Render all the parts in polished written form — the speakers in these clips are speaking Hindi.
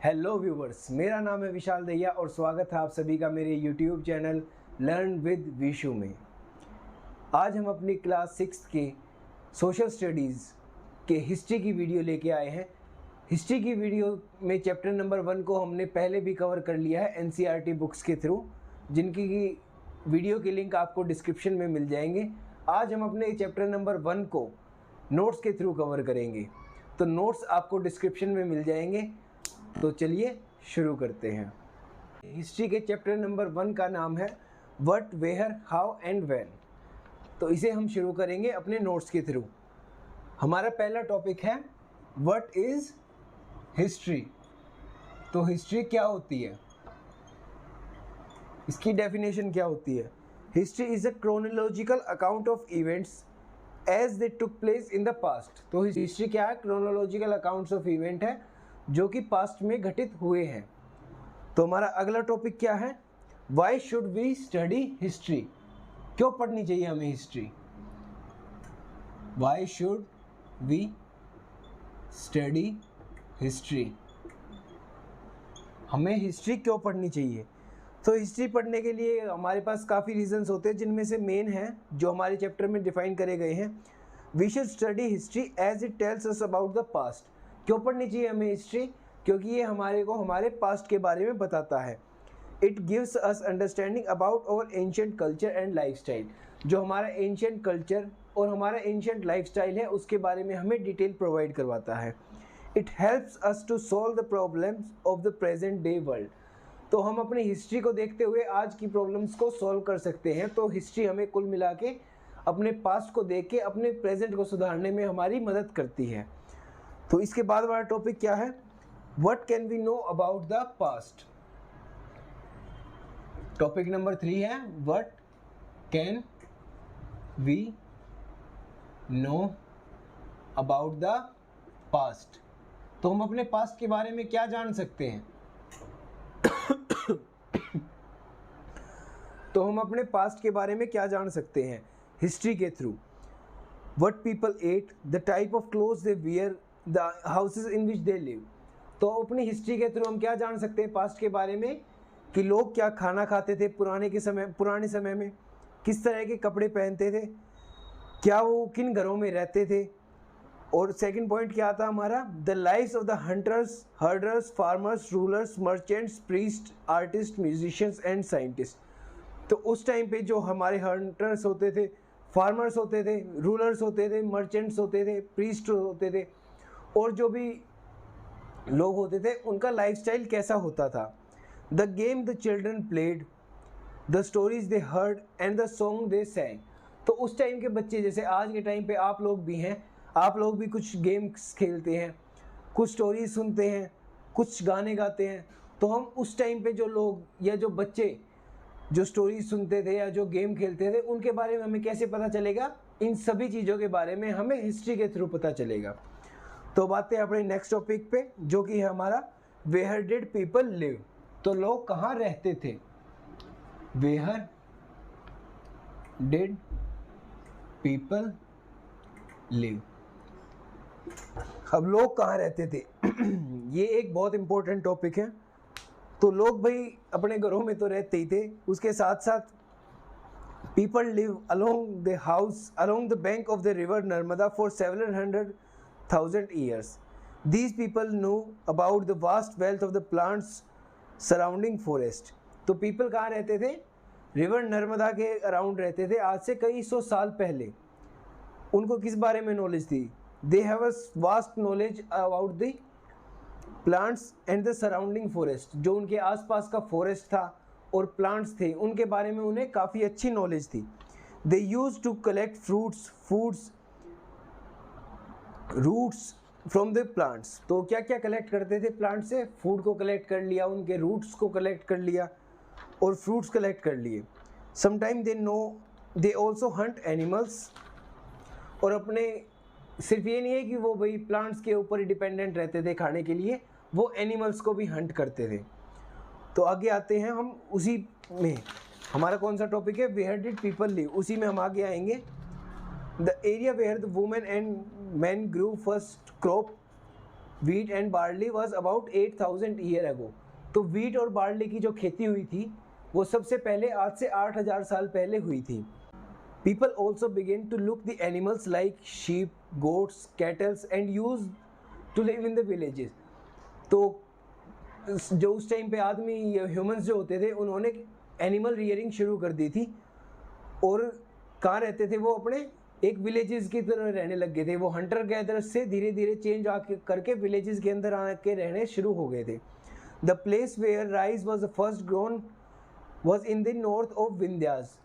हेलो व्यूवर्स, मेरा नाम है विशाल दहिया और स्वागत है आप सभी का मेरे YouTube channel learn with Vishu में। आज हम अपनी क्लास 6 के सोशल स्टडीज़ के हिस्ट्री की वीडियो लेके आए हैं। हिस्ट्री की वीडियो में चैप्टर नंबर 1 को हमने पहले भी कवर कर लिया है एनसीईआरटी बुक्स के थ्रू, जिनकी वीडियो के लिंक आपको डिस्क्रिप्शन में मिल जाएंगे। आज हम अपने चैप्टर नंबर 1 को नोट्स के थ्रू कवर करेंगे, तो नोट्स आपको डिस्क्रिप्शन में मिल जाएंगे। तो चलिए शुरू करते हैं। हिस्ट्री के चैप्टर नंबर 1 का नाम है what, where, how and when. तो इसे हम शुरू करेंगे अपने नोट्स के थ्रू। हमारा पहला टॉपिक है व्हाट इज हिस्ट्री। तो हिस्ट्री क्या होती है, इसकी डेफिनेशन क्या होती है? History is a chronological account of events as they took place in the past. तो हिस्ट्री क्या है? क्रोनोलॉजिकल अकाउंट्स ऑफ इवेंट है जो कि पास्ट में घटित हुए हैं। तो हमारा अगला टॉपिक क्या है? Why should we study history. क्यों पढ़नी चाहिए हमें history? Why should we study history. हमें हिस्ट्री क्यों पढ़नी चाहिए? तो हिस्ट्री पढ़ने के लिए हमारे पास काफ़ी रीजंस होते हैं, जिनमें से मेन है जो हमारे चैप्टर में डिफाइन करे गए हैं। We should study history as it tells us about the past. क्यों पढ़नी चाहिए हमें हिस्ट्री? क्योंकि ये हमारे को हमारे पास्ट के बारे में बताता है। It gives us understanding about our ancient culture and lifestyle. जो हमारा एंशिएंट कल्चर और हमारा एंशिएंट लाइफस्टाइल है उसके बारे में हमें डिटेल प्रोवाइड करवाता है। It helps us to solve the problems of the present day world. तो हम अपनी हिस्ट्री को देखते हुए आज की प्रॉब्लम्स को सॉल्व कर सकते हैं। तो हिस्ट्री हमें कुल मिला के अपने पास्ट को देख के अपने प्रेजेंट को सुधारने में हमारी मदद करती है। तो इसके बाद वाला टॉपिक क्या है? What can we know about the past. Topic number 3 है what can we know about the past. तो हम अपने पास्ट के बारे में क्या जान सकते हैं? तो हम अपने पास्ट के बारे में क्या जान सकते हैं हिस्ट्री के through? What people eight, the type of clothes they wear, the houses in which they live. तो अपनी हिस्ट्री के थ्रू हम क्या जान सकते हैं पास्ट के बारे में? कि लोग क्या खाना खाते थे पुराने समय में, किस तरह के कपड़े पहनते थे, क्या वो किन घरों में रहते थे। और सेकंड पॉइंट क्या था हमारा? The lives of the hunters, herders, farmers, rulers, merchants, priest, artist, musicians and scientist. तो उस टाइम पे जो हमारे हंटर्स होते थे, फार्मर्स होते थे, रूलर्स होते थे, मर्चेंट्स होते थे, प्रीस्ट होते थे, और जो भी लोग होते थे उनका लाइफस्टाइल कैसा होता था। The game the children played, the stories they heard and the song दे सैंग। तो उस टाइम के बच्चे, जैसे आज के टाइम पे आप लोग भी हैं, आप लोग भी कुछ गेम्स खेलते हैं, कुछ स्टोरीज सुनते हैं, कुछ गाने गाते हैं। तो हम उस टाइम पे जो लोग या जो बच्चे जो स्टोरीज सुनते थे या जो गेम खेलते थे उनके बारे में हमें कैसे पता चलेगा? इन सभी चीज़ों के बारे में हमें हिस्ट्री के थ्रू पता चलेगा। तो बात है अपने नेक्स्ट टॉपिक पे, जो कि है हमारा वेयर डिड पीपल लिव। तो लोग कहाँ रहते थे? Where did people live. अब लोग कहाँ रहते थे ये एक बहुत इंपॉर्टेंट टॉपिक है। तो लोग भाई अपने घरों में तो रहते ही थे, उसके साथ साथ people live along the house along the bank of the river Narmada for 700,000 years. These people knew about the vast wealth of the plants surrounding forest. तो पीपल कहाँ रहते थे? रिवर नर्मदा के अराउंड रहते थे आज से कई सौ साल पहले। उनको किस बारे में नॉलेज थी? They have a vast knowledge about the plants and the surrounding forest. जो उनके आसपास का फॉरेस्ट था और प्लांट्स थे उनके बारे में उन्हें काफ़ी अच्छी नॉलेज थी। They used to collect fruits, foods, roots from the plants. तो क्या क्या कलेक्ट करते थे प्लांट से? फूड को कलेक्ट कर लिया, उनके रूट्स को कलेक्ट कर लिया और फ्रूट्स कलेक्ट कर लिए। Sometime they also Hunt animals. और अपने सिर्फ ये नहीं है कि वो भाई प्लांट्स के ऊपर ही डिपेंडेंट रहते थे खाने के लिए, वो एनिमल्स को भी हंट करते थे। तो आगे आते हैं हम उसी में, हमारा कौन सा टॉपिक है? Where did people live. उसी में हम आगे आएंगे। The area where the women and men grew first crop wheat and barley was about 8,000 year ago. तो wheat और barley की जो खेती हुई थी वो सबसे पहले आज से 8,000 साल पहले हुई थी. People also began to look the animals like sheep, goats, cattle and used to live in the villages. तो जो उस टाइम पे आदमी ह्यूमंस जो होते थे उन्होंने एनिमल रियरिंग शुरू कर दी थी और कहाँ रहते थे वो अपने एक विलेजेस की तरह रहने लग गए थे. वो हंटर गैदरर्स से धीरे धीरे चेंज आके करके विलेजेस के अंदर आके रहने शुरू हो गए थे. The place where rice was the first grown was in the north of Vindhyas.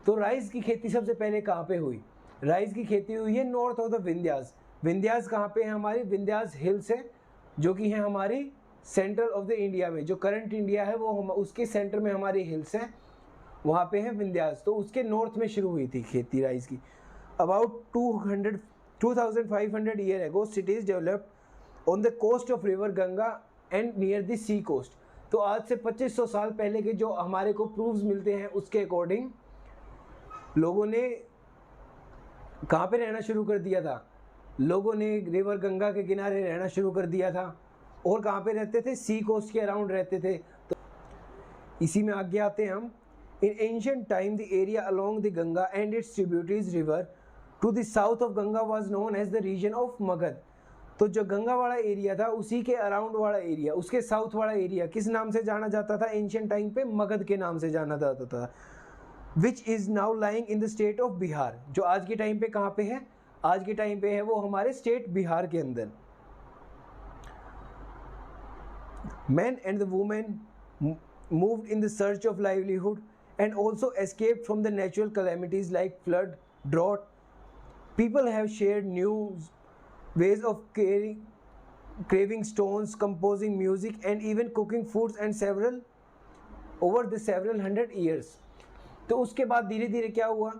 तो राइस की खेती सबसे पहले कहाँ पे हुई? राइस की खेती हुई है north of the Vindhyas. Vindhyas कहाँ पे है? हमारी विंध्यास हिल्स है जो कि है हमारी सेंट्रल ऑफ द इंडिया में. जो करंट इंडिया है वो उसके सेंटर में हमारी हिल्स है, वहाँ पे है विंध्यास. तो उसके नॉर्थ में शुरू हुई थी खेती राइस की. About 2,500 year ago cities developed on the coast of river Ganga and near the sea coast. तो आज से 2500 साल पहले के जो हमारे को प्रूफ्स मिलते हैं उसके अकॉर्डिंग लोगों ने कहाँ पे रहना शुरू कर दिया था? लोगों ने रिवर गंगा के किनारे रहना शुरू कर दिया था. और कहाँ पे रहते थे? सी कोस्ट के अराउंड रहते थे. तो इसी में आगे आते हैं हम. In ancient time, the area along the Ganga and its tributaries river to the south of Ganga was known as the region of Magad. तो जो गंगा वाला एरिया था उसी के अराउंड वाला एरिया, उसके साउथ वाला एरिया किस नाम से जाना जाता था? एंशियंट टाइम पे मगध के नाम से जाना जाता था. Which is now lying in the state of Bihar. जो आज के टाइम पे कहाँ पे है? आज के टाइम पे है वो हमारे स्टेट बिहार के अंदर. Men and the women moved in the search of livelihood and also escaped from the natural calamities like flood, drought. People have shared new ways of craving stones, composing music and even cooking foods and over the several hundred years. तो उसके बाद धीरे धीरे क्या हुआ?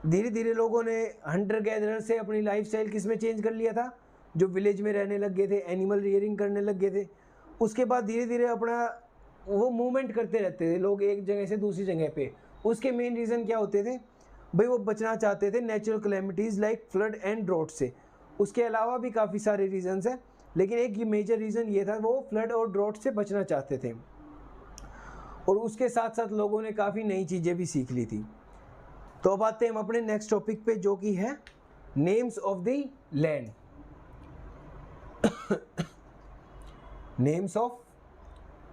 धीरे धीरे लोगों ने हंटर गैदरर से अपनी लाइफस्टाइल किस में चेंज कर लिया था? जो विलेज में रहने लग गए थे, एनिमल रियरिंग करने लग गए थे. उसके बाद धीरे धीरे अपना वो मूवमेंट करते रहते थे लोग एक जगह से दूसरी जगह पे. उसके मेन रीज़न क्या होते थे भाई? वो बचना चाहते थे natural calamities like flood and drought से. उसके अलावा भी काफ़ी सारे रीज़न्स हैं, लेकिन एक मेजर रीज़न ये था वो फ्लड और ड्रॉट से बचना चाहते थे. और उसके साथ साथ लोगों ने काफ़ी नई चीज़ें भी सीख ली थी. तो अब आते हैं हम अपने नेक्स्ट टॉपिक पे जो कि है names of the land. Names of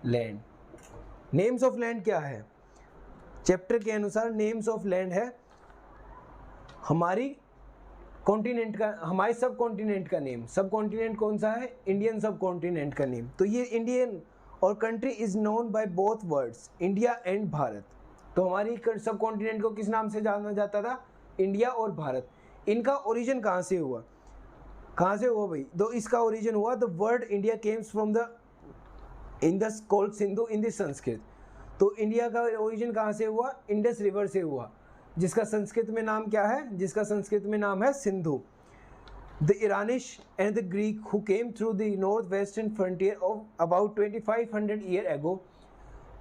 land. Names of land क्या है? चैप्टर के अनुसार नेम्स ऑफ लैंड है हमारी कॉन्टिनेंट का, हमारे सब कॉन्टिनेंट का नेम. सब कॉन्टिनेंट कौन सा है? इंडियन सब कॉन्टिनेंट का नेम. तो ये इंडियन और country is known by both words India and Bharat. तो हमारी सब कॉन्टिनेंट को किस नाम से जाना जाता था? इंडिया और भारत. इनका ओरिजिन कहाँ से हुआ? कहाँ से हुआ भाई? तो इसका ओरिजिन हुआ the word India Kemps from the Indus called Sindhu in the Sanskrit. तो इंडिया का ओरिजिन कहाँ से हुआ? इंडस रिवर से हुआ, जिसका संस्कृत में नाम क्या है? जिसका संस्कृत में नाम है Sindhu. The Iranians and the Greek who came through the north western frontier of about 2500 year ago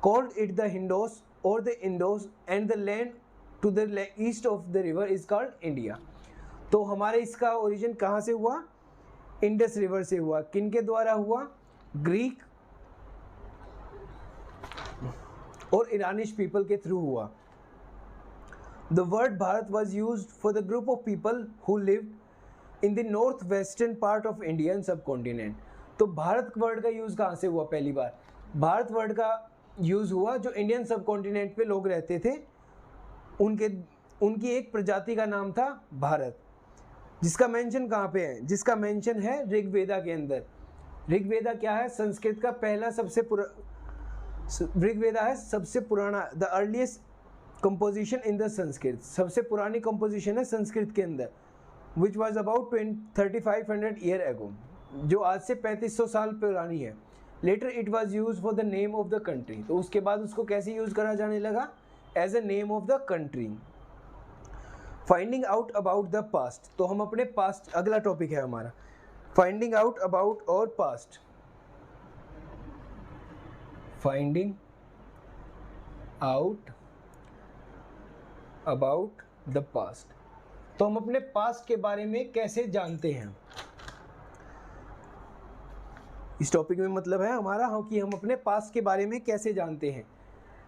called it the Hindos or the Indos and the land to the east of the river is called India. तो हमारे इसका ओरिजिन कहाँ से हुआ? इंडस रिवर से हुआ. किन के द्वारा हुआ? ग्रीक और इरानिश पीपल के थ्रू हुआ. The word Bharat was use for the group of people who lived in the north western part of Indian सब कॉन्टिनेंट. तो भारत वर्ड का यूज़ कहाँ से हुआ? पहली बार भारत वर्ड का यूज़ हुआ जो इंडियन सब कॉन्टिनेंट पे लोग रहते थे, उनकी एक प्रजाति का नाम था भारत, जिसका मेंशन कहाँ पे है? जिसका मेंशन है ऋग्वेदा के अंदर. ऋग्वेदा क्या है? संस्कृत का पहला ऋग्वेदा है सबसे पुराना, the earliest composition in the Sanskrit. सबसे पुरानी कंपोजिशन है संस्कृत के अंदर, which was about 3500 year ago, जो आज से 3500 साल पुरानी है. Later it was use for the name of the country. तो उसके बाद उसको कैसे यूज करा जाने लगा? As a name of the country. Finding out about the past. तो हम अपने पास्ट, अगला टॉपिक है हमारा फाइंडिंग आउट अबाउट और पास्ट. Finding out about the past. तो हम अपने पास्ट के बारे में कैसे जानते हैं? इस टॉपिक में मतलब है हमारा कि हम अपने पास्ट के बारे में कैसे जानते हैं।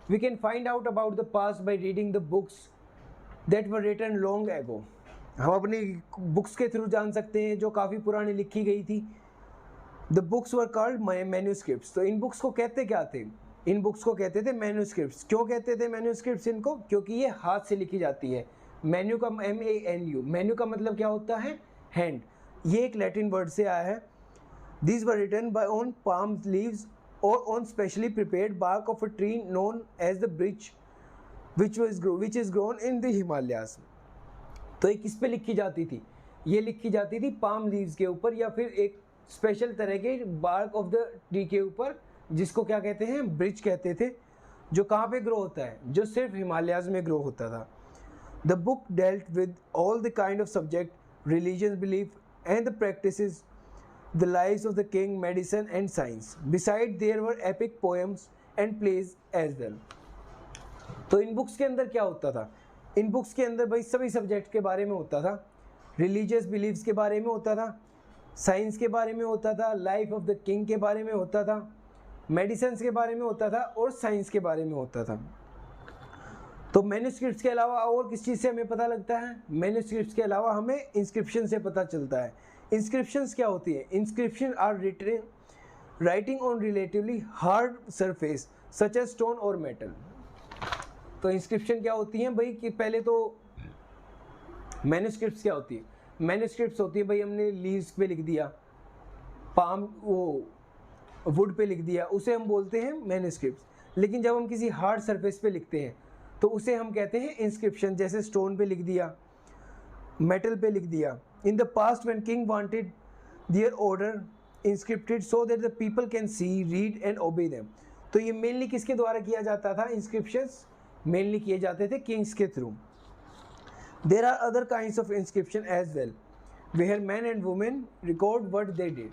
We can find out about the past by reading the books that were written long ago. हम अपनी बुक्स के थ्रू जान सकते हैं जो काफ़ी पुरानी लिखी गई थी। The books were called manuscripts. तो इन बुक्स को कहते क्या थे? इन बुक्स को कहते थे मैन्यूस्क्रिप्ट्स। क्यों कहते थे मैन्यूस्क्रिप्ट्स इनको? क्योंकि ये हाथ से लिखी जाती है। मैन्यू का MANU, मैन्यू का मतलब क्या होता है? हैंड। ये एक लैटिन वर्ड से आया है। These were written by on palm leaves or on specially prepared bark of a tree known as the birch, which is grown in the Himalayas। तो ये किस पे लिखी जाती थी? ये लिखी जाती थी पाम लीव्स के ऊपर या फिर एक स्पेशल तरह के बार्क ऑफ द ट्री के ऊपर, जिसको क्या कहते हैं? ब्रिच कहते थे, जो कहाँ पे ग्रो होता है? जो सिर्फ हिमालयाज में ग्रो होता था। The book dealt with all the kind of subject, religious belief and the practices, the lives of the king, medicine and science. Besides there were epic poems and plays as well। तो इन बुक्स के अंदर क्या होता था? इन बुक्स के अंदर भाई सभी सब्जेक्ट के बारे में होता था। रिलीजियस बिलीव्स के बारे में होता था, साइंस के बारे में होता था, लाइफ ऑफ द किंग के बारे में होता था, मेडिसिन के बारे में होता था और साइंस के बारे में होता था। तो मैन्यूस्क्रिप्ट्स के अलावा और किस चीज़ से हमें पता लगता है? मैन्यूस्क्रिप्ट्स के अलावा हमें इंस्क्रिप्शन से पता चलता है। इंस्क्रिप्शंस क्या होती है? Inscription are written writing on relatively hard surface such as stone और मेटल। तो इंस्क्रिप्शन क्या होती है भाई? कि पहले तो मैन्यूस्क्रिप्ट्स क्या होती है? मैन्यूस्क्रिप्ट्स होती है भाई हमने लीव्स पे लिख दिया, पाम वो वुड पे लिख दिया, उसे हम बोलते हैं मैन्यूस्क्रिप्ट्स। लेकिन जब हम किसी हार्ड सरफेस पे लिखते हैं तो उसे हम कहते हैं इंस्क्रिप्शन। जैसे स्टोन पे लिख दिया, मेटल पे लिख दिया। In the past when king wanted their order inscripted so that the people can see, read and obey them। तो ये मेनली किसके द्वारा किया जाता था? इंस्क्रिप्शंस मेनली किए जाते थे किंग्स के through. There are other kinds of inscription as well where men and women record what they did।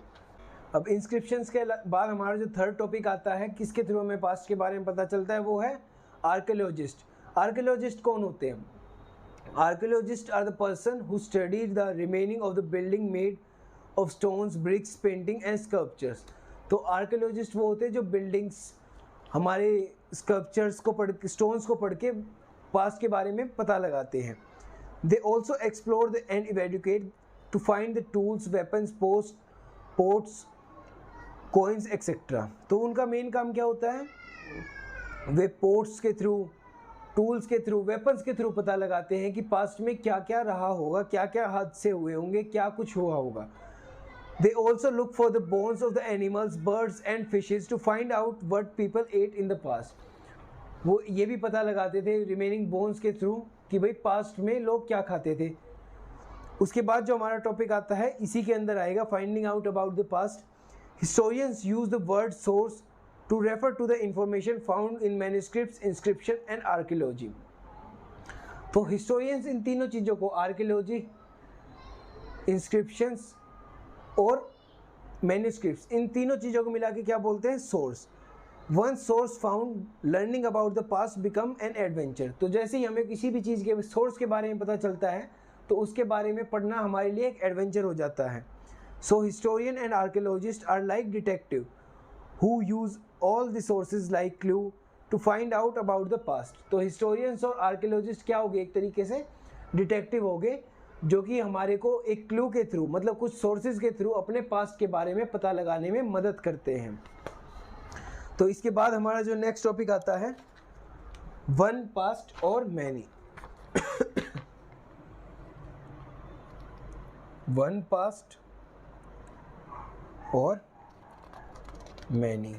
अब इंस्क्रिप्शंस के बाद हमारा जो थर्ड टॉपिक आता है, किसके थ्रू हमें पास्ट के बारे में पता चलता है, वो है आर्कियोलॉजिस्ट। आर्कियोलॉजिस्ट कौन होते हैं? Archaeologists are the person who studied the remaining of the building made of stones, bricks, painting and sculptures। तो आर्कियोलॉजिस्ट वो होते हैं जो बिल्डिंग्स, हमारे स्कल्पचर्स को पढ़ के, स्टोन्स को पढ़ के पास्ट के बारे में पता लगाते हैं। They also explore and evaluate to find the tools, weapons, pots, coins etc। तो उनका मेन काम क्या होता है? वे पोर्ट्स के थ्रू, टूल्स के थ्रू, वेपन्स के थ्रू पता लगाते हैं कि पास्ट में क्या क्या रहा होगा, क्या क्या हादसे हुए होंगे, क्या कुछ हुआ होगा। They also look for the bones of the animals, birds and fishes to find out what people ate in the past. वो ये भी पता लगाते थे रिमेनिंग बोन्स के थ्रू कि भाई पास्ट में लोग क्या खाते थे। उसके बाद जो हमारा टॉपिक आता है इसी के अंदर आएगा, finding out about the past. Historians use the word source to refer to the information found in manuscripts, inscription and archaeology। तो historians इन तीनों चीज़ों को, archaeology, inscriptions और manuscripts, इन तीनों चीज़ों को मिला के क्या बोलते हैं? Source. Once source found, learning about the past become an adventure। तो जैसे ही हमें किसी भी चीज़ के सोर्स के बारे में पता चलता है तो उसके बारे में पढ़ना हमारे लिए एक एडवेंचर हो जाता है। So historian and archaeologist are like detective who use all the sources like clue to find out about the past। तो हिस्टोरियंस और आर्कियोलॉजिस्ट क्या हो गए? एक तरीके से डिटेक्टिव हो गए, जो कि हमारे को एक क्लू के थ्रू, मतलब कुछ सोर्सेज के थ्रू अपने पास्ट के बारे में पता लगाने में मदद करते हैं। तो इसके बाद हमारा जो नेक्स्ट टॉपिक आता है, वन पास्ट और मैनी। वन पास्ट और many.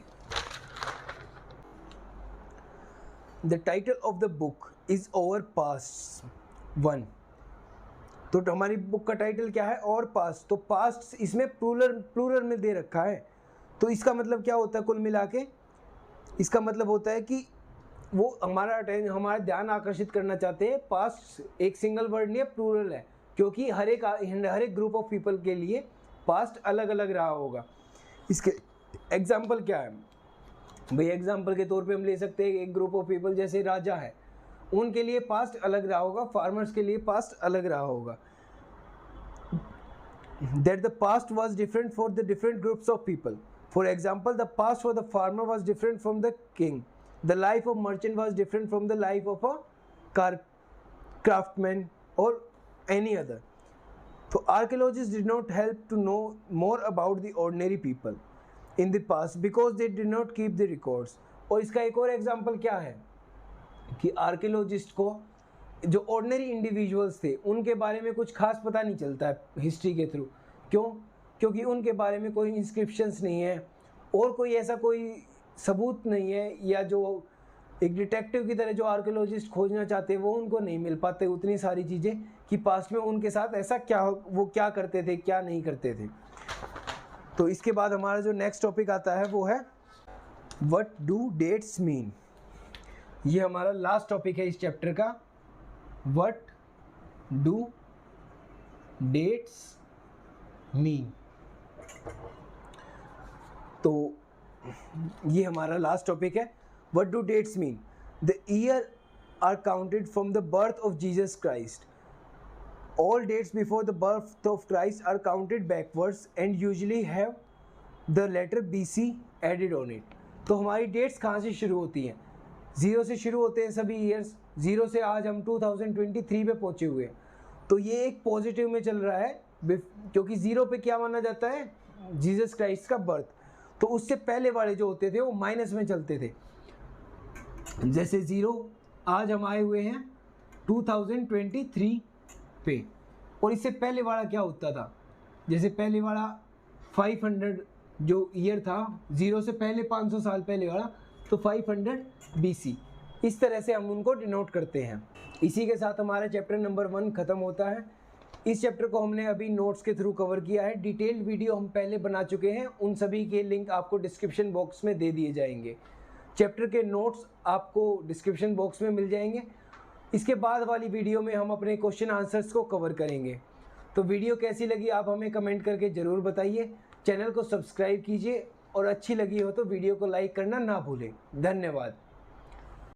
The title of the book is Our Past One। तो हमारी बुक का टाइटल क्या है? और पास्ट। तो पास्ट इसमें प्लूरल में दे रखा है। तो इसका मतलब क्या होता है? कुल मिला के इसका मतलब होता है कि वो हमारा ध्यान आकर्षित करना चाहते हैं। पास्ट एक सिंगल वर्ड नहीं है, प्लूरल है, क्योंकि हर एक ग्रुप ऑफ पीपल के लिए पास्ट अलग अलग रहा होगा। इसके एग्जाम्पल क्या है भाई? एग्जाम्पल के तौर पे हम ले सकते हैं एक ग्रुप ऑफ पीपल, जैसे राजा है, उनके लिए पास्ट अलग रहा होगा, फार्मर्स के लिए पास्ट अलग रहा होगा। That the past was different for the different groups of people। For example the past for the farmer was different from the king, the life of merchant was different from the life of a craftsman or any other. So archaeologists did not help to know more about the ordinary people in the past because they did not keep the records. और इसका एक और एग्जांपल क्या है कि आर्कियोलॉजिस्ट को जो ऑर्डिनरी इंडिविजुअल्स थे उनके बारे में कुछ खास पता नहीं चलता है हिस्ट्री के थ्रू। क्यों? क्योंकि उनके बारे में कोई इंस्क्रिप्शंस नहीं है और कोई ऐसा कोई सबूत नहीं है, या जो एक डिटेक्टिव की तरह जो आर्कियोलॉजिस्ट खोजना चाहते हैं वो उनको नहीं मिल पाते उतनी सारी चीज़ें कि पास्ट में उनके साथ ऐसा क्या, वो क्या करते थे क्या नहीं करते थे। तो इसके बाद हमारा जो नेक्स्ट टॉपिक आता है वो है व्हाट डू डेट्स मीन। ये हमारा लास्ट टॉपिक है इस चैप्टर का, व्हाट डू डेट्स मीन। तो ये हमारा लास्ट टॉपिक है, what do dates mean? The year are counted from the birth of Jesus Christ. All dates before the birth of Christ are counted backwards and usually have the letter BC added on it. तो हमारी डेट्स कहाँ से शुरू होती हैं? 0 से शुरू होते हैं सभी ईयर्स। 0 से आज हम 2023 पे पहुँचे हुए हैं। तो ये एक पॉजिटिव में चल रहा है क्योंकि 0 पे क्या माना जाता है? जीसस क्राइस्ट का बर्थ। तो उससे पहले वाले जो होते थे वो माइनस में चलते थे। जैसे 0 आज हम आए हुए हैं 2023 पे, और इससे पहले वाला क्या होता था? जैसे पहले वाला 500 जो ईयर था, 0 से पहले 500 साल पहले वाला, तो 500 BC। इस तरह से हम उनको डिनोट करते हैं। इसी के साथ हमारा चैप्टर नंबर 1 ख़त्म होता है। इस चैप्टर को हमने अभी नोट्स के थ्रू कवर किया है। डिटेल्ड वीडियो हम पहले बना चुके हैं, उन सभी के लिंक आपको डिस्क्रिप्शन बॉक्स में दे दिए जाएंगे। चैप्टर के नोट्स आपको डिस्क्रिप्शन बॉक्स में मिल जाएंगे। इसके बाद वाली वीडियो में हम अपने क्वेश्चन आंसर्स को कवर करेंगे। तो वीडियो कैसी लगी आप हमें कमेंट करके ज़रूर बताइए। चैनल को सब्सक्राइब कीजिए और अच्छी लगी हो तो वीडियो को लाइक करना ना भूलें। धन्यवाद।